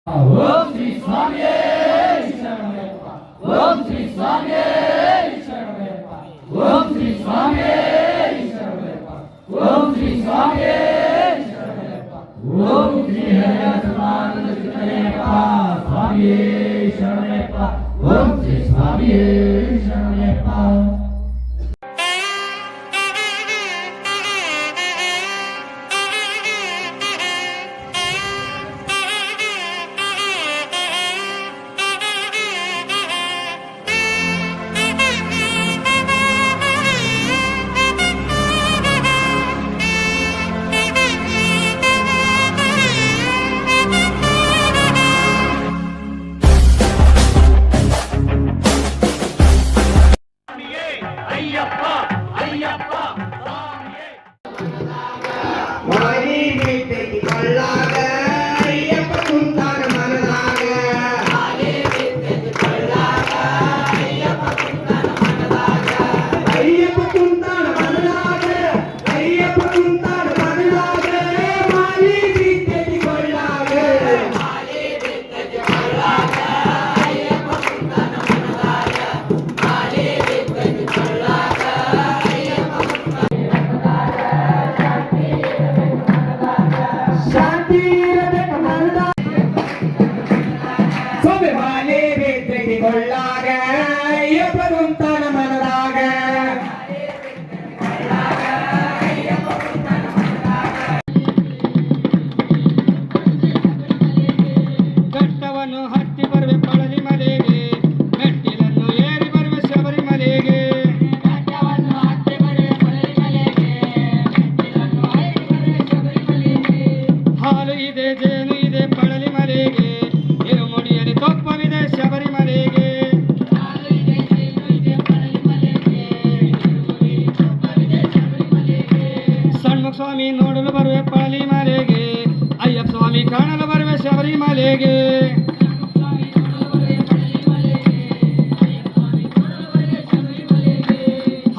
ಓಂ ಶ್ರೀ ಸ್ವಾಮಿಯೇ ಶರಣಮಯ್ಯಪ್ಪ. ಓಂ ಶ್ರೀ ಸ್ವಾಮಿಯೇ ಶರಣಮಯ್ಯಪ್ಪ. ಓಂ ಶ್ರೀ ಸ್ವಾಮಿಯೇ ಶರಣಮಯ್ಯಪ್ಪ. ಓಂ ಶ್ರೀ ಸ್ವಾಮಿಯೇ ಶರಣಮಯ್ಯಪ್ಪ. ಓಂ ಶ್ರೀ ಹರಿಹರನಾರಾಯಣ ಶರಣಮಯ್ಯಪ್ಪ. ಸ್ವಾಮಿಯೇ ಶರಣಮಯ್ಯಪ್ಪ. ಓಂ ಶ್ರೀ ಸ್ವಾಮಿಯೇ ಶರಣಮಯ್ಯಪ್ಪ. ಸ್ವಾಮಿ ನೋಡಲು ಬರುವೆ ಪಳಲಿ ಮಲೆಗೆ, ಅಯ್ಯಪ್ಪ ಸ್ವಾಮಿ ಕಾಣಲು ಬರುವೆ ಶಬರಿಮಲೆಗೆ.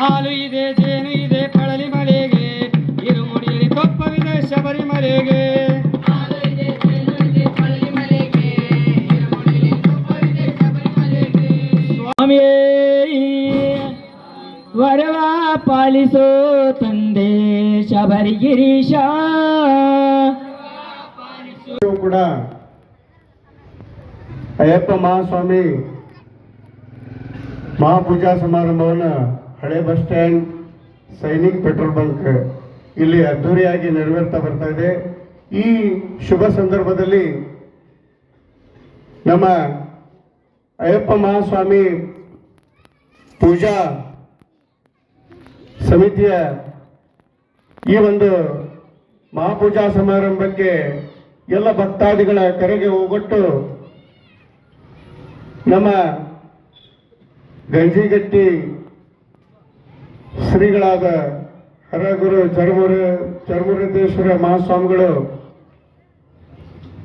ಹಾಲು ಇದೆ ಜೇನು ಇದೆ ಪಳಲಿ ಮಲೆಗೆ, ಇರುಮುಡಿಯಲ್ಲಿ ತೊಪ್ಪವಿದೆ ಶಬರಿಮಲೆಗೆ. ಸ್ವಾಮಿಯೇ ವರವ ಪಾಲಿಸೋ ತಂದೆ ಶಬರಿಗಿರೀಶ. ಕೂಡ ಅಯ್ಯಪ್ಪ ಮಹಾಸ್ವಾಮಿ ಮಹಾಪೂಜಾ ಸಮಾರಂಭವನ್ನು ಹಳೆ bus stand Sainik petrol bunk ಇಲ್ಲಿ ಅದ್ದೂರಿಯಾಗಿ ನೆರವೇರ್ತಾ ಬರ್ತಾ ಇದೆ. ಈ ಶುಭ ಸಂದರ್ಭದಲ್ಲಿ ನಮ್ಮ ಅಯ್ಯಪ್ಪ ಮಹಾಸ್ವಾಮಿ ಪೂಜಾ ಸಮಿತಿಯ ಈ ಒಂದು ಮಹಾಪೂಜಾ ಸಮಾರಂಭಕ್ಕೆ ಎಲ್ಲ ಭಕ್ತಾದಿಗಳ ಕರೆಗೆ ಹೋಗೊಟ್ಟು ನಮ್ಮ ಗಂಜಿಗಟ್ಟಿ ಶ್ರೀಗಳಾದ ಹರಗುರು ಚರ್ಮುರೇಶ್ವರ ಮಹಾಸ್ವಾಮಿಗಳು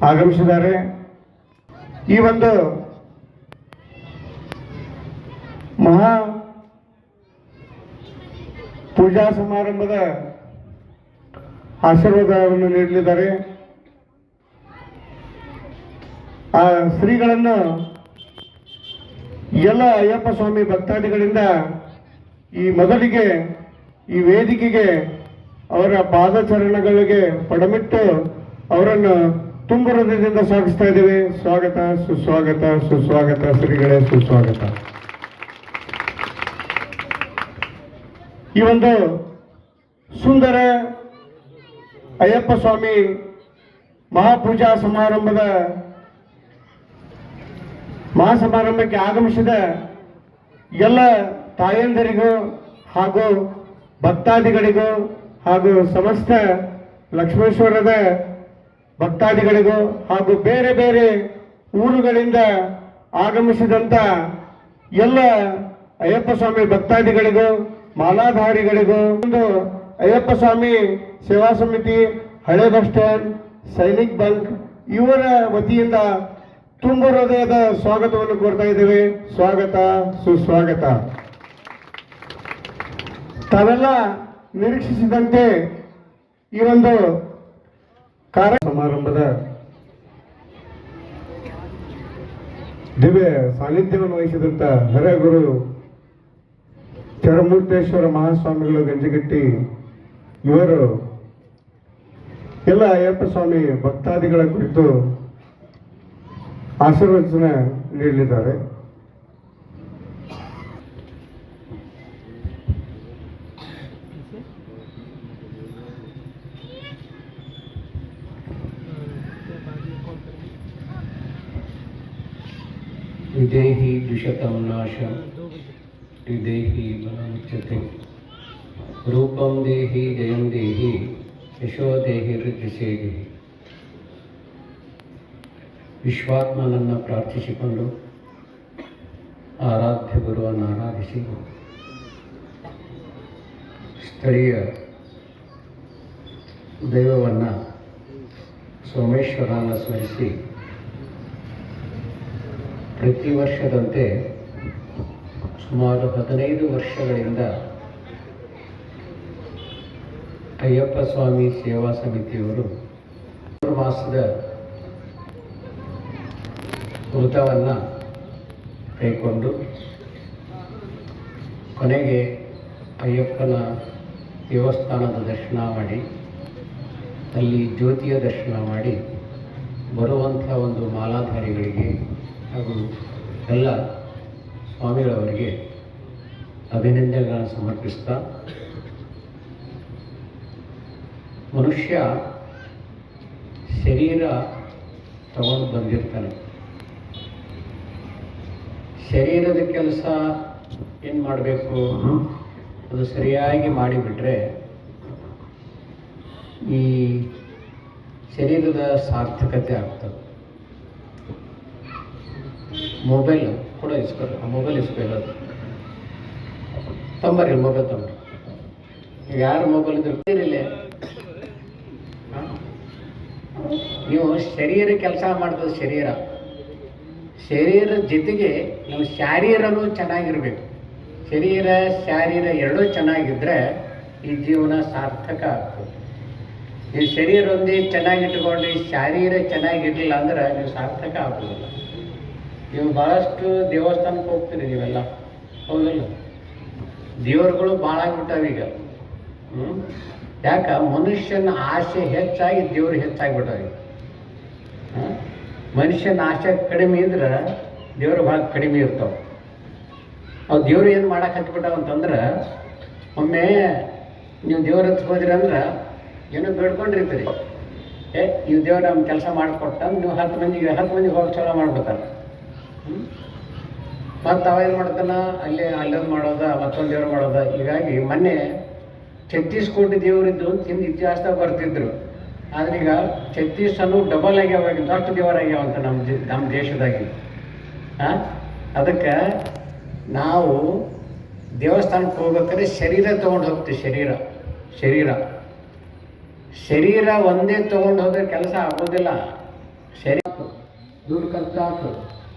ಆಗಮಿಸಿದ್ದಾರೆ. ಈ ಒಂದು ಮಹಾ ಪೂಜಾ ಸಮಾರಂಭದ ಆಶೀರ್ವಾದವನ್ನು ನೀಡಲಿದ್ದಾರೆ. ಆ ಶ್ರೀಗಳನ್ನು ಎಲ್ಲ ಅಯ್ಯಪ್ಪ ಸ್ವಾಮಿ ಭಕ್ತಾದಿಗಳಿಂದ ಈ ಮೊದಲಿಗೆ ಈ ವೇದಿಕೆಗೆ ಅವರ ಪಾದಚರಣಗಳಿಗೆ ಪಡಮಿಟ್ಟು ಅವರನ್ನು ತುಂಬ ಹೃದಯದಿಂದ ಸ್ವಾಗತಿಸ್ತಾ ಇದ್ದೇವೆ. ಸ್ವಾಗತ, ಸುಸ್ವಾಗತ, ಸುಸ್ವಾಗತ ಶ್ರೀಗಳೇ, ಸುಸ್ವಾಗತ. ಈ ಒಂದು ಸುಂದರ ಅಯ್ಯಪ್ಪ ಸ್ವಾಮಿ ಮಹಾಪೂಜಾ ಮಹಾಸಮಾರಂಭಕ್ಕೆ ಆಗಮಿಸಿದ ಎಲ್ಲ ತಾಯಂದರಿಗೂ ಹಾಗೂ ಭಕ್ತಾದಿಗಳಿಗೂ ಹಾಗೂ ಸಮಸ್ತ ಲಕ್ಷ್ಮೇಶ್ವರದ ಭಕ್ತಾದಿಗಳಿಗೂ ಹಾಗೂ ಬೇರೆ ಬೇರೆ ಊರುಗಳಿಂದ ಆಗಮಿಸಿದಂಥ ಎಲ್ಲ ಅಯ್ಯಪ್ಪ ಸ್ವಾಮಿ ಭಕ್ತಾದಿಗಳಿಗೂ ಮಾಲಾಧಾರಿಗಳಿಗೂ ಒಂದು ಅಯ್ಯಪ್ಪ ಸ್ವಾಮಿ ಸೇವಾ ಸಮಿತಿ ಹಳೆ ಬಸ್ ಸ್ಟ್ಯಾಂಡ್ ಸೈನಿಕ್ ಬಂಕ್ ಇವರ ವತಿಯಿಂದ ತುಂಬ ಹೃದಯದ ಸ್ವಾಗತವನ್ನು ಕೋರ್ತಾ ಇದ್ದೇವೆ. ಸ್ವಾಗತ, ಸುಸ್ವಾಗತ. ತಾವೆಲ್ಲ ನಿರೀಕ್ಷಿಸಿದಂತೆ ಈ ಒಂದು ಕಾರ್ಯ ಸಮಾರಂಭದ ದಿವ್ಯ ಸಾನ್ನಿಧ್ಯವನ್ನು ವಹಿಸಿದಂಥ ಹಿರಿಯಗುರು ಚರಮೂರ್ತೇಶ್ವರ ಮಹಾಸ್ವಾಮಿಗಳು ಗಂಜಿಗಟ್ಟಿ ಇವರು ಎಲ್ಲ ಅಯ್ಯಪ್ಪ ಸ್ವಾಮಿ ಭಕ್ತಾದಿಗಳ ಕುರಿತು ಆಶೀರ್ವಚನ ನೀಡಲಿದ್ದಾರೆ. ವಿದೇಹಿ ದ್ವಿಷತಂ ನಾಶಂ ವಿದೇಹಿ ಬಲಮುಚ್ಯತೆ ರೂಪಂ ದೇಹಿ ಜಯಂ ದೇಹಿ ಯಶೋ ದೇಹಿ ಋದ್ಧಿಸೇಹಿ. ವಿಶ್ವಾತ್ಮನನ್ನು ಪ್ರಾರ್ಥಿಸಿಕೊಂಡು ಆರಾಧ್ಯ ಗುರುವನ್ನು ಆರಾಧಿಸಿ ಸ್ಥಳೀಯ ದೈವವನ್ನು ಸೋಮೇಶ್ವರನ ಸ್ಮರಿಸಿ ಪ್ರತಿ ವರ್ಷದಂತೆ ಸುಮಾರು 15 ವರ್ಷಗಳಿಂದ ಅಯ್ಯಪ್ಪ ಸ್ವಾಮಿ ಸೇವಾ ಸಮಿತಿಯವರು ಮಾಸದ ವ್ರತವನ್ನು ಕೈಕೊಂಡು ಕೊನೆಗೆ ಅಯ್ಯಪ್ಪನ ದೇವಸ್ಥಾನದ ದರ್ಶನ ಮಾಡಿ ಅಲ್ಲಿ ಜ್ಯೋತಿಯ ದರ್ಶನ ಮಾಡಿ ಬರುವಂಥ ಒಂದು ಮಾಲಾಧಾರಿಗಳಿಗೆ ಹಾಗೂ ಎಲ್ಲ ಸ್ವಾಮಿಗಳವರಿಗೆ ಅಭಿನಂದನೆಗಳನ್ನು ಸಮರ್ಪಿಸ್ತಾ, ಮನುಷ್ಯ ಶರೀರ ತಗೊಂಡು ಬಂದಿರ್ತಾನೆ. ಶರೀರದ ಕೆಲಸ ಏನು ಮಾಡಬೇಕು ಅದು ಸರಿಯಾಗಿ ಮಾಡಿಬಿಟ್ರೆ ಈ ಶರೀರದ ಸಾರ್ಥಕತೆ ಆಗ್ತದೆ. ಮೊಬೈಲ್ ಕೂಡ ಇಸ್ಕೊಳ್ಳಿ, ಆ ಮೊಬೈಲ್ ಇಸ್ಕೊಳ್ಳೋದು ತಂಬರಿ, ಮೊಬೈಲ್ ತಂಬರಿ. ಯಾರು ಮೊಬೈಲ್ ಇದ್ರಿಲ್ಲ, ನೀವು ಶರೀರ ಕೆಲಸ ಮಾಡ್ತದೆ. ಶರೀರದ ಜೊತೆಗೆ ನೀವು ಶಾರೀರನೂ ಚೆನ್ನಾಗಿರ್ಬೇಕು. ಶರೀರ ಶಾರೀರ ಎರಡೂ ಚೆನ್ನಾಗಿದ್ದರೆ ಈ ಜೀವನ ಸಾರ್ಥಕ ಆಗ್ತದೆ. ನೀವು ಶರೀರ ಒಂದೇ ಚೆನ್ನಾಗಿಟ್ಕೊಂಡು ಶಾರೀರ ಚೆನ್ನಾಗಿರಲಿಲ್ಲ ಅಂದ್ರೆ ನೀವು ಸಾರ್ಥಕ ಆಗೋದಿಲ್ಲ. ನೀವು ಭಾಳಷ್ಟು ದೇವಸ್ಥಾನಕ್ಕೆ ಹೋಗ್ತೀರಿ ನೀವೆಲ್ಲ, ಹೌದಲ್ಲ? ದೇವರುಗಳು ಭಾಳ ಆಗ್ಬಿಟ್ಟಾವ ಈಗ. ಯಾಕೆ? ಮನುಷ್ಯನ ಆಸೆ ಹೆಚ್ಚಾಗಿ ದೇವರು ಹೆಚ್ಚಾಗಿಬಿಟ್ಟಾವ. ಮನುಷ್ಯನ ಆಸೆ ಕಡಿಮೆ ಇದ್ರೆ ದೇವರು ಭಾಳ ಕಡಿಮೆ ಇರ್ತಾವೆ. ಅವು ದೇವ್ರು ಏನು ಮಾಡಕ್ಕೆ ಹತ್ಬಿಟ್ಟಾವ ಅಂತಂದ್ರೆ, ಒಮ್ಮೆ ನೀವು ದೇವ್ರ ಹತ್ರ ಹೋದ್ರಿ ಅಂದ್ರೆ ಏನೋ ಬೇಡ್ಕೊಂಡಿರ್ತೀರಿ, ಈ ದೇವ್ರು ನಮ್ಮ ಕೆಲಸ ಮಾಡಿಕೊಟ್ಟ ನೀವು 10 ಮಂದಿಗೆ ಹೋಗಿ ಚಲೋ ಮಾಡ್ಬೇಕಾರೆ. ಮತ್ತು ಅವ ಏನು ಮಾಡ್ತಾನೆ, ಅಲ್ಲೊಂದು ಮಾಡೋದ, ಮತ್ತೊಂದು ದೇವ್ರು ಮಾಡೋದ. ಹೀಗಾಗಿ ಮೊನ್ನೆ 36 ಕೋಟಿ ದೇವರಿದ್ದು ಅಂತ ಹಿಂದೆ ಇತಿಹಾಸದಾಗ ಬರ್ತಿದ್ರು. ಆದ್ರೆ ಈಗ 36 ಡಬಲ್ ಆಗ್ಯಾವ, ಅಷ್ಟು ದೇವರಾಗ್ಯಾವ ಅಂತ ನಮ್ಮ ದೇಶದಾಗಿ. ಅದಕ್ಕೆ ನಾವು ದೇವಸ್ಥಾನಕ್ಕೆ ಹೋಗ್ಬೇಕಾದ್ರೆ ಶರೀರ ತೊಗೊಂಡು ಹೋಗ್ತೀವಿ. ಶರೀರ ಒಂದೇ ತೊಗೊಂಡು ಹೋದ್ರೆ ಕೆಲಸ ಆಗೋದಿಲ್ಲ. ಶರೀರ ದುಡ್ಡು ಖರ್ಚಾಯ್ತು,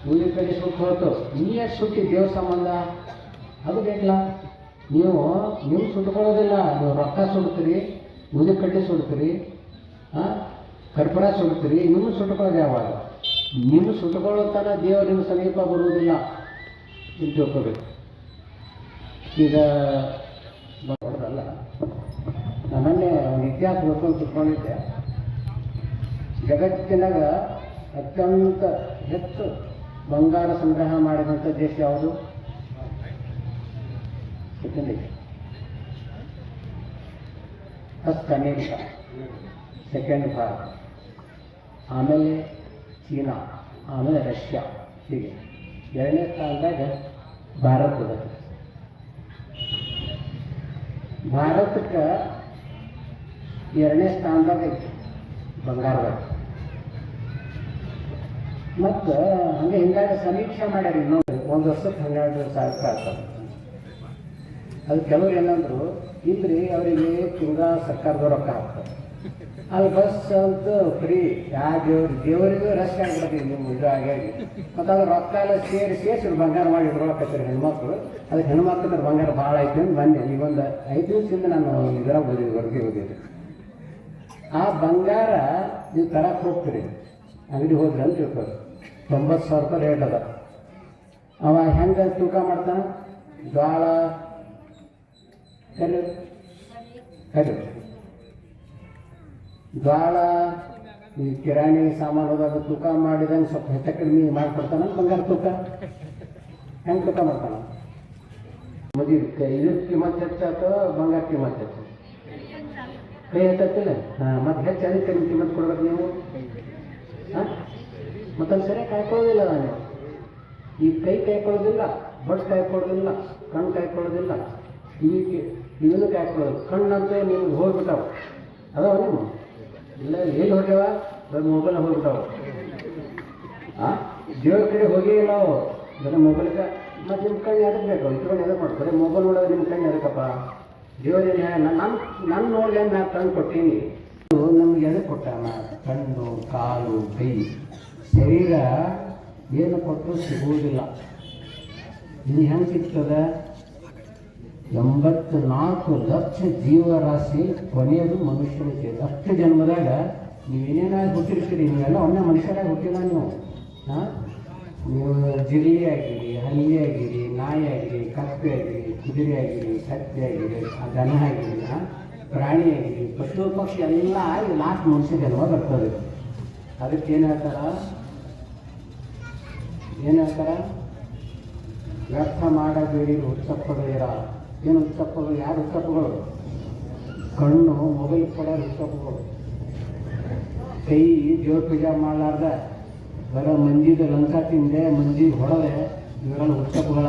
ಮುಂದಿನ ಕಡೆ ಸುಟ್ಟು ಹೋಯ್ತು, ನೀಯೇ ಸುಟ್ಟಿ ದೇವ್ರ ಸಂಬಂಧ ಅದು ಬೇಕಲ್ಲ. ನೀವು ಸುಟ್ಕೊಳ್ಳೋದಿಲ್ಲ, ನೀವು ರೊಕ್ಕ ಸುಡ್ತೀರಿ, ಮುಂದಿನ ಕಡ್ಡಿ ಸುಡ್ತೀರಿ, ಕರ್ಪೂರ ಸುಡ್ತೀರಿ, ನಿಮ್ಮ ಸುಟ್ಕೊಳ್ಳೋದು ಯಾವಾಗ? ನಿಮ್ಮ ಸುಟ್ಕೊಳ್ಳೋ ತನ ದೇವರು ನಿಮ್ಮ ಸಮೀಪ ಬರುವುದಿಲ್ಲ ಅಂತ ತಿಳ್ಕೋಬೇಕು. ಈಗ ಬರೋದಲ್ಲ, ನಮ್ಮನ್ನೇ ಒಂದು ಇತಿಹಾಸ ನೋಡ್ಕೊಂಡು ತಿಳ್ಕೊಂಡಿದ್ದೆ. ಜಗತ್ತಿನಾಗ ಅತ್ಯಂತ ಹೆಚ್ಚು ಬಂಗಾರ ಸಂಗ್ರಹ ಮಾಡಿದಂಥ ದೇಶ ಯಾವುದು? ಫಸ್ಟ್ ಅಮೇರಿಕಾ, ಸೆಕೆಂಡ್ ಭಾರತ, ಆಮೇಲೆ ಚೀನಾ, ಆಮೇಲೆ ರಷ್ಯಾ. ಹೀಗೆ 2ನೇ ಸ್ಥಾನದಾಗ ಭಾರತದ. ಭಾರತಕ್ಕೆ 2ನೇ ಸ್ಥಾನದಾಗ ಐತಿ ಬಂಗಾರದಾಗ. ಮತ್ತು ಹಂಗೆ ಹಿಂಗಾಗಿ ಸಮೀಕ್ಷೆ ಮಾಡ್ಯಾರ. ಇನ್ನೊಂದು 1 ವರ್ಷಕ್ಕೆ 12,000 ಆಗ್ತದೆ. ಅದು ಕೆಲವ್ರು ಏನಂದ್ರು, ಇಲ್ರಿ ಅವರಿಗೆ ತಿಂಗಳ ಸರ್ಕಾರದವ್ರು ರೊಕ್ಕ ಹಾಕ್ತಾರೆ, ಅಲ್ಲಿ ಬಸ್ ಅಂತ ಫ್ರೀ. ಯಾವ ದೇವರಿಗೂ ರಶ್ ಆಗ್ಬಿಡ್ತೀವಿ ನಿಮ್ಮ ಇದು ಹಾಗಾಗಿ. ಮತ್ತು ಅದು ರೊಕ್ಕ ಎಲ್ಲ ಸೇರಿಸಿ ಬಂಗಾರ ಮಾಡಿ ಇಟ್ಕೊಳಕತ್ತಾರೆ ಹೆಣ್ಮಕ್ಳು. ಅದಕ್ಕೆ ಹೆಣ್ಮಕ್ಳು ಬಂಗಾರ ಭಾಳ ಐತಿ ಅಂತ ಬಂದೆ. ಈಗೊಂದು 5 ದಿವಸದಿಂದ ನಾನು ಇದರಾಗ ಹೊರಗೆ ಆ ಬಂಗಾರ ನೀವು ತರಕ್ಕೆ ಹೋಗ್ತೀರಿ, ಅಂಗಡಿ ಹೋದ್ರಿ ಅಂತ ತಿಳ್ಕೊಳ್ಳಿ, 90,000 ರೂಪಾಯಿ ರೇಟ್ ಅದ. ಅವ ಹೆಂಗೆ ತೂಕ ಮಾಡ್ತಾನ? ಜ್ವಾಳ ಕರಿ ಕರಿ ಜ್ವಾಳ ಈ ಕಿರಾಣಿ ಸಾಮಾನು ಹೋದಾಗ ತೂಕ ಮಾಡಿದಂಗೆ ಸ್ವಲ್ಪ ಹೆಚ್ಚು ಕಡಿಮೆ ಮಾಡ್ಕೊಡ್ತಾನ. ಬಂಗಾರ ತೂಕ ಹೆಂಗೆ ತೂಕ ಮಾಡ್ತಾನ? ಮದುವೆ ಇದಕ್ಕೆ ಕಿಮ್ಮತ್ತು ಹೆಚ್ಚಾಯ್ತು, ಬಂಗಾರ ಕಿಮ್ಮತ್ತು ಹೆಚ್ಚು, ಕೈ ಹೆಚ್ಚತ್ತಿಲ್ಲ. ಹಾಂ, ಮತ್ತೆ ಹೆಚ್ಚು ಅದಕ್ಕೆ ಕಡಿಮೆ ಕಿಮ್ಮತ್ತು ಕೊಡ್ಬೇಕು ನೀವು. ಹಾಂ, ಮತ್ತೊಂದು ಸರಿಯಾಗಿ ಕಾಯ್ಕೊಳ್ಳೋದಿಲ್ಲ ನಾನು. ಈ ಕೈ ಕಾಯ್ಕೊಳ್ಳೋದಿಲ್ಲ, ಬಟ್ ಕಾಯ್ಕೊಳ್ಳೋದಿಲ್ಲ, ಕಣ್ಣು ಕಾಯ್ಕೊಳ್ಳೋದಿಲ್ಲ, ಇವನು ಕಾಯ್ಕೊಳ್ಳೋದು. ಕಣ್ಣಂತೆ ನಿಮ್ಗೆ ಹೋಗ್ಬಿಟ್ಟಾವ ಅದಾವ ನೀವು ಇಲ್ಲ ಎಲ್ಲಿ ಹೋಗ್ಯಾವ? ಬರೀ ಮೊಬೈಲ್ ಹೋಗ್ಬಿಟ್ಟಾವ. ಹಾಂ, ದೇವ್ರ ಕಡೆ ಹೋಗೇ ಇಲ್ಲ ಅವು, ಬರೀ ಮೊಬೈಲ್ಗೆ. ಮತ್ತು ನಿಮ್ಮ ಕಣ್ಣು ಎದಕ್ಕೆ ಬೇಕು? ಇಟ್ಕೊಂಡು ಎದಕ್ಕೆ ಮಾಡಿ? ಬರೀ ಮೊಬೈಲ್ ನೋಡೋದು ನಿಮ್ಮ ಕಣ್ಣು ಎದಕ್ಕಪ್ಪ? ದೇವರೇನೆ ನನ್ನ ನೋಡಿ ನಾನು ಕಣ್ಣು ಕೊಟ್ಟೀನಿ. ನಮ್ಗೆ ಎದಕ್ಕೆ ಕೊಟ್ಟಾನ? ಕಣ್ಣು, ಕಾಲು, ಕೈ, ಶರೀರ ಏನು ಕೊಟ್ಟರು ಸಿಗುವುದಿಲ್ಲ. ಇದು ಹೆಂಗೆ ಸಿಗ್ತದೆ? 84 ಲಕ್ಷ ಜೀವರಾಶಿ ಕೊನೆಯದು ಮನುಷ್ಯನ ಸೇರಿ. ಅಷ್ಟು ಜನ್ಮದಾಗ ನೀವೇನೇನಾಗಿ ಹುಟ್ಟಿರ್ತೀರಿ, ನೀವೆಲ್ಲ ಒಮ್ಮೆ ಮನುಷ್ಯರಾಗಿ ಹುಟ್ಟಿಲ್ಲ ನೀವು. ಹಾಂ, ನೀವು ಜಿರಳಿ ಆಗಿರಿ, ಹಲ್ಲಿ ಆಗಿರಿ, ನಾಯಿ ಆಗಿರಿ, ಕಪ್ಪೆ ಆಗಿರಿ, ಕುದುರೆ ಆಗಿರಿ, ಕತ್ತೆ ಆಗಿರಿ, ದನ ಆಗಿರಿ, ಪ್ರಾಣಿ ಆಗಿರಿ, ಪಶು ಪಕ್ಷಿ ಎಲ್ಲ ಆಗಿ ಲಾಸ್ಟ್ ಮನುಷ್ಯ ಜನ್ಮ ಬರ್ತದೆ. ಅದಕ್ಕೆ ಏನು ಹೇಳ್ತಾರ? ವ್ಯರ್ಥ ಮಾಡಬೇಡಿ ಹುಚ್ಚಪ್ಪಗಳಿರ. ಏನು ಹುಚ್ಚಪ್ಪಗಳು? ಯಾರು ಹುಚ್ಚಪ್ಪಗಳು? ಕಣ್ಣು ಮೊಬೈಲ್ ಕೊಡೋರು ಹುಚ್ಚಪ್ಪಗಳು. ಕೈ ದೇವ್ರ ಪೂಜೆ ಮಾಡಲಾರ್ದ ಬರೋ ಮಂಜಿದು ಲಂಚ ತಿಂದೆ, ಮಂಜಿ ಹೊಡೆದೆ, ಇವರೆಲ್ಲ ಹುಚ್ಚಪ್ಪಗಳ.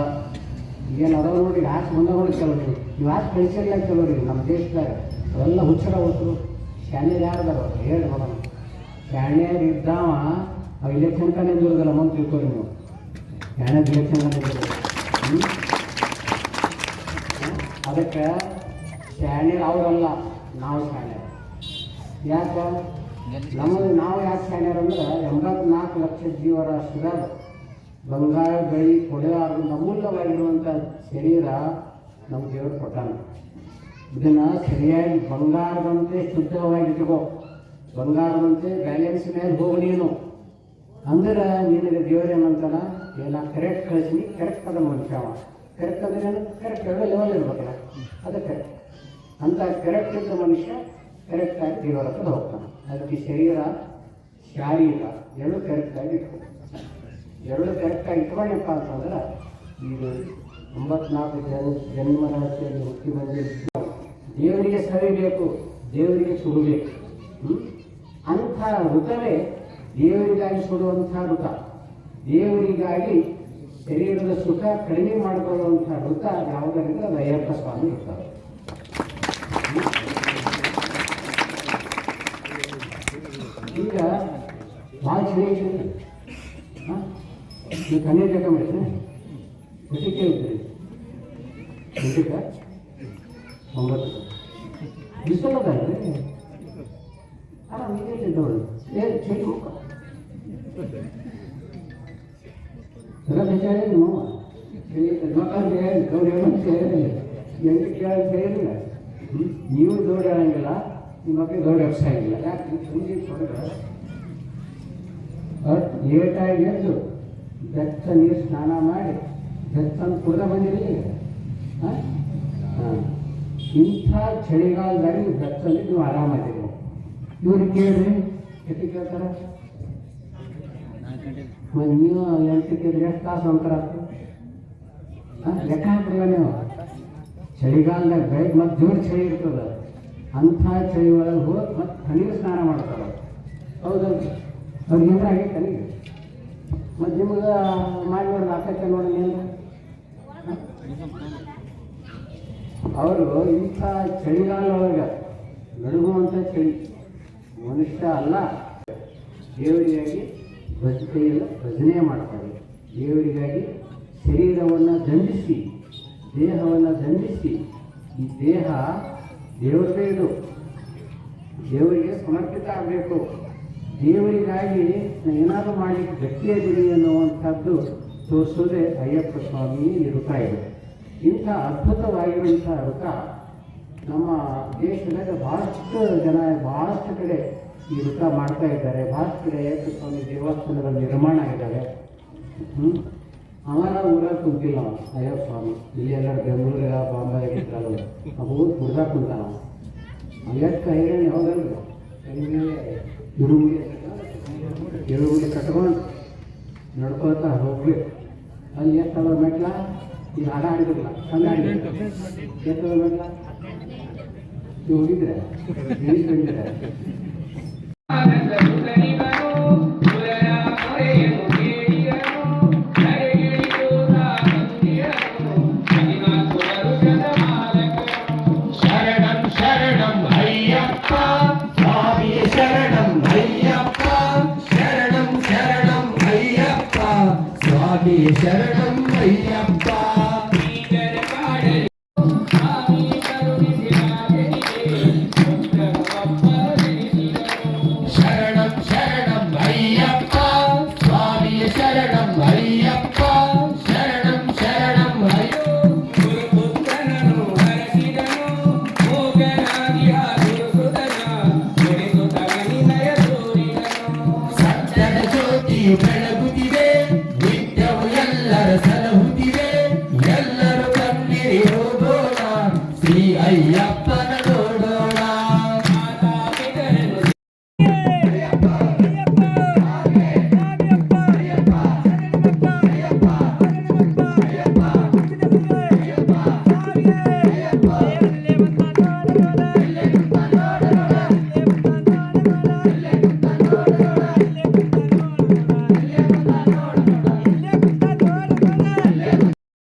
ಏನು ಅದಾವ ನೋಡಿ, ಆಸೆ ಮುಂದಗಳು ಕೆಲವರು. ನೀವು ಆಸೆ ಕಳಿಸಿಲ್ಲ ಕೆಲವ್ರಿಗೆ ನಮ್ಮ ದೇಶದಾಗ. ಅವೆಲ್ಲ ಹುಚ್ಚರ ಹೊಸರು. ಶಾಣ್ಯರು ಯಾರ್ದಾರ ಹೇಳಿ ನೋಡೋಣ. ಶಾಣ್ಯರು ಇದ್ದಾವ ಇಲೆಕ್ಷನ್ ಕಾನೇ ದೂರದಲ್ಲ ಮುಂದೆ ತಿಳ್ಕೊರಿ ನೀವು. ಶಾಣ್ಯದ ಇಲೆಕ್ಷನ್ ಕಾನೇ ದೂರ. ಅದಕ್ಕೆ ಶಾಣ್ಯರು ಅವರಲ್ಲ, ನಾವು ಶಾಣ್ಯರು. ಯಾಕೆ ನಾವು ಯಾಕೆ ಶಾಣ್ಯರು ಅಂದ್ರೆ 84 ಲಕ್ಷ ಜೀವರಾಶಿದಾಗ ಬಂಗಾರ ಬೆಳಿ ಕೊಡಲಾರ್ದು ಅಮೂಲ್ಯವಾಗಿರುವಂಥ ಶರೀರ ನಮ್ಮ ದೇವರು ಕೊಟ್ಟಾನ. ಇದನ್ನು ಸರಿಯಾಗಿ ಬಂಗಾರದಂತೆ ಶುದ್ಧವಾಗಿಟ್ಕೋ, ಬಂಗಾರದಂತೆ ಬ್ಯಾಲೆನ್ಸ್ ಮೇಲೆ ಹೋಗಿ ನೀನು. ಅಂದ್ರೆ ನಿನಗೆ ದೇವರೇನಂತಾನ? ಏನ ಕರೆಕ್ಟ್ ಕಳಿಸಿ, ಕರೆಕ್ಟ್ ಅದ ಮನುಷ್ಯ. ಕರೆಕ್ಟ್ ಅಂದ್ರೆ ಕರೆಕ್ಟ್ ಎಲ್ಲ ಲೆವೆಲ್ ಇರ್ಬೇಕಲ್ಲ, ಅದಕ್ಕೆ ಅಂತ ಕರೆಕ್ಟ್ ಇದ್ದ ಮನುಷ್ಯ ಕರೆಕ್ಟಾಗಿ ದೇವರ ಹತ್ರ ಹೋಗ್ತಾನೆ. ಅದಕ್ಕೆ ಶರೀರ, ಶಾರೀರ ಎರಡು ಕರೆಕ್ಟಾಗಿ ಇಟ್ಕೊ. ಎರಡು ಕರೆಕ್ಟಾಗಿ ಇಟ್ಕೊಂಡಪ್ಪ ಅಂತಂದ್ರೆ ಇದು 94 ಜನ್ಮರಾಶಿಯಲ್ಲಿ ಹುಟ್ಟಿ ಬಂದಿದ್ದು ದೇವರಿಗೆ ಸರಿಬೇಕು, ದೇವರಿಗೆ ಸುಡಬೇಕು. ಅಂಥ ಋತವೇ ದೇವರಿಗಾಗಿ ಸುಡುವಂಥ ಋತ. ದೇವರಿಗಾಗಿ ಶರೀರದ ಸುಖ ಕಡಿಮೆ ಮಾಡಿಕೊಳ್ಳುವಂಥ ಋತ ಯಾವುದರಿಂದ? ಅದು ಅಯ್ಯಪ್ಪ ಸ್ವಾಮಿ ಇರ್ತಾರೆ. ಈಗ ಭಾಳ ಚೆನ್ನಾಗಿದೆ. ಹಾಂ, ನೀವು ಕನ್ಯಾ ಜಗ ಮಾಡಿದ್ರೆ ಗಟ್ಟಿಗೆ ಇದ್ದೀರಿ. ಗಟ್ಟಿಗೆ 9 ಬಿಸಲದಾದ್ರೆ ಆರಾಮ ನೋಡಿ. ಚಳಿ ಮುಖ ಎಲ್ಲ ಬೇಜಾರ ನೀವು ಮಕ್ಕಳಿಗೆ ಗೌರಿ ಅಂತ ಹೇಳಿಲ್ಲ, ಎಂಟು ಕೇಳಂತ ಹೇಳಿಲ್ಲ. ನೀವು ದೌಡ್ ಹೇಳಂಗಿಲ್ಲ, ನಿಮ್ಮ ಮಕ್ಕಳಿಗೆ ದೌಡ್ ಎಬ್ಸಾಗಿಲ್ಲ. ಯಾಕೆ ಸಂಜೆ ಹೊಡೆದ್ರೆ ಲೇಟಾಗಿ ಎದ್ದು ಬೆಚ್ಚ ನೀರು ಸ್ನಾನ ಮಾಡಿ ಬೆಚ್ಚನ್ನು ಕುಡ್ದ ಬಂದಿರಲಿ. ಹಾಂ, ಇಂಥ ಚಳಿಗಾಲದಲ್ಲಿ ಬೆಚ್ಚಲ್ಲಿ ನೀವು ಆರಾಮಾಗಿರಿ. ಇವ್ರಿಗೆ ಕೇಳ್ರಿ, ಎಷ್ಟು ಕೇಳ್ತಾರೆ? ನೀವು 8 ಕೇಳಿದ್ರೆ ಎಷ್ಟು ತಾಸು ಅಂತರ ಆಗ್ತದೆ? ಲೆಕ್ಕ ಹಾಕ್ಬಿಡಲ್ಲ ನೀವು. ಚಳಿಗಾಲದಾಗ ಬೆಳಗ್ಗೆ ಮತ್ತೆ ಜೋರು ಚಳಿ ಇರ್ತದೆ. ಅಂಥ ಚಳಿ ಒಳಗೆ ಹೋಗಿ ಮತ್ತೆ ತಣ್ಣೀರು ಸ್ನಾನ ಮಾಡ್ತಾರೆ. ಹೌದಲ್ರಿ? ಅವ್ರಿಗೆ ಏನಾರ ಆಗೈತೆ ನನಗೆ ಮತ್ತು ನಿಮ್ಗೆ ಮಾಡಿ ನೋಡಿದ್ರೆ ಆಕೈತೆ ನೋಡಿ ಏನು. ಅವರು ಇಂಥ ಚಳಿಗಾಲ ಒಳಗೆ ನಡುಗುವಂಥ ಚಳಿ ಮನುಷ್ಯ ಅಲ್ಲ, ದೇವರಿಗಾಗಿ ಭಜನೆಯಲ್ಲ ಭಜನೆ ಮಾಡ್ತಾರೆ. ದೇವರಿಗಾಗಿ ಶರೀರವನ್ನು ದಂಡಿಸಿ, ದೇಹವನ್ನು ದಂಡಿಸಿ, ಈ ದೇಹ ದೇವರದೇ, ಇದು ದೇವರಿಗೆ ಸಮರ್ಪಿತ ಆಗಬೇಕು. ದೇವರಿಗಾಗಿ ಏನಾದರೂ ಮಾಡಿ ಗಟ್ಟಿಯಾಗಿರಿ ಅನ್ನುವಂಥದ್ದು ತೋರಿಸೋದೇ ಅಯ್ಯಪ್ಪ ಸ್ವಾಮಿ ಈ ಋತ ಇದೆ. ಇಂಥ ಅದ್ಭುತವಾಗಿರುವಂಥ ಋತ ನಮ್ಮ ದೇಶದಾಗ ಭಾಳಷ್ಟು ಜನ ಭಾಳಷ್ಟು ಕಡೆ ಈ ಋತ ಮಾಡ್ತಾ ಇದ್ದಾರೆ. ಭಾಳಷ್ಟು ಕಡೆ ಅಯ್ಯಪ್ಪ ಸ್ವಾಮಿ ದೇವಸ್ಥಾನಗಳ ನಿರ್ಮಾಣ ಆಗಿದ್ದಾರೆ. ಅವರ ಊರಾಗ ಕುಂತಿಲ್ಲ ಅಯ್ಯಪ್ಪ ಸ್ವಾಮಿ ಇಲ್ಲಿ ಎಲ್ಲ ಬೆಂಗಳೂರಾಗ ಬಾಂಬೆ ಆಗಿರ್ತಾರಲ್ಲ ಅವು ಕುಡ್ದಾಗ ಕುಂತಾನ ಎಷ್ಟು ಹೈರಾಣ ಯಾವಾಗಲ್ರಿ ಇರುಗುಡಿ ಕಟ್ಕೊಂಡು ನಡ್ಕೊಳ್ತಾ ಹೋಗ್ಬೇಕು ಅಲ್ಲಿ ಎಷ್ಟದ ಮೆಟ್ಲ ಈ ಹಾಡ ಆಡಿದ್ರಲ್ಲ ಚಂದ ಆಡಿದ್ರು ಎಷ್ಟದ ಮೆಟ್ಲ ನೀವು ಹೋಗಿದ್ರೆ ಕಂಡಿದ್ರೆ ಶರಣಂ ಶರಣಂ ಅಯ್ಯಪ್ಪ ಸ್ವಾಮಿ ಶರಣಂ ಅಯ್ಯಪ್ಪ ಶರಣಂ ಶರಣಂ ಅಯ್ಯಪ್ಪ ಸ್ವಾಮಿ ಶರಣಂ ಅಯ್ಯಪ್ಪ ಶರಣಂ ಶರಣಂ ಅಯ್ಯಪ್ಪ ಸ್ವಾಮಿ ಶರಣಂ ಅಯ್ಯಪ್ಪ ಶರಣಂ ಶರಣಂ ಅಯ್ಯೋ ಗುರುಪುತ್ರನನ್ನು ಹರಸಿದನು ಮೋಗನಾಗಿ ಗುರುಸುತನ ನುಡಿಸುತ್ತ ವಿನಯ ತೋರಿದನು ಸತ್ಯದ ಜ್ಯೋತಿ ಬೆಳಗುತ್ತಿದೆ ನಿತ್ಯವು ಎಲ್ಲರ ಸಲಹುತ್ತಿದೆ ಎಲ್ಲರೂ ಕಣ್ಣಿರಿ ಹೋಗೋಣ ಶ್ರೀ ಅಯ್ಯಪ್ಪನ ನೋಡೋಣ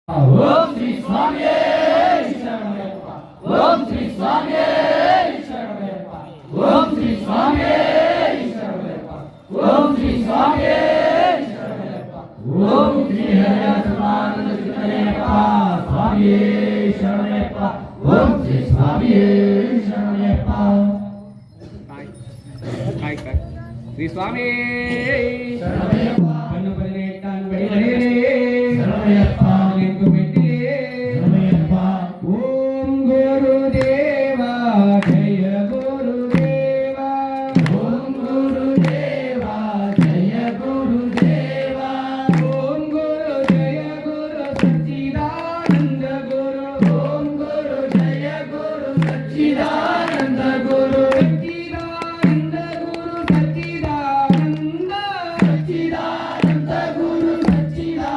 ಓಂ ಶ್ರೀ ಸ್ವಾಮಿಯೇ ಶರಣಮಯ್ಯಪ್ಪ ಓಂ ಶ್ರೀ ಸ್ವಾಮಿಯೇ ಶರಣಮಯ್ಯಪ್ಪ ಓಂ ಶ್ರೀ ಸ್ವಾಮಿಯೇ ಶರಣಮಯ್ಯಪ್ಪ ಓಂ ಶ್ರೀ ಸ್ವಾಮಿಯೇ ಶರಣಮಯ್ಯಪ್ಪ ಓಂ ಶ್ರೀ ಹರಿದಾಸಾನಂದ ಚಿತ್ತಯ್ಯಪ್ಪ ಸ್ವಾಮಿಯೇ ಶರಣಮಯ್ಯಪ್ಪ ಓಂ ಶ್ರೀ ಸ್ವಾಮಿಯೇ ಶರಣಮಯ್ಯಪ್ಪ ಶ್ರೀ ಸ್ವಾಮಿ ಶರಣಮಯ್ಯಪ್ಪ ಕಣ್ಣು ಬರಲೇ ತಾನು ಬಡಿದರೆ ಶರಣಮಯ್ಯಪ್ಪ ನಿಂತು ಬಿಟ್ಟಿದೆ ಶರಣಮಯ್ಯಪ್ಪ ಓಂ ಗುರುದೇವ ಜಯ ಗುರುದೇವ ಓಂ ಗುರುದೇವ ಜಯ ಗುರುದೇವ ಓಂ ಗುರು ಜಯ ಗುರು ಸಚ್ಚಿದಾನಂದ ಗುರು ಓಂ ಗುರು ಜಯ ಗುರು ಸಚ್ಚಿದಾನಂದ ಗುರು ಸಚ್ಚಿದಾನಂದ ಗುರು ಸಚ್ಚಿದಾನಂದ ಸಚ್ಚಿದಾನಂದ ಗುರು ಸಚ್ಚಿದಾನಂದ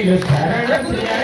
ಇದು ಸರಳ ಸುರಿಯ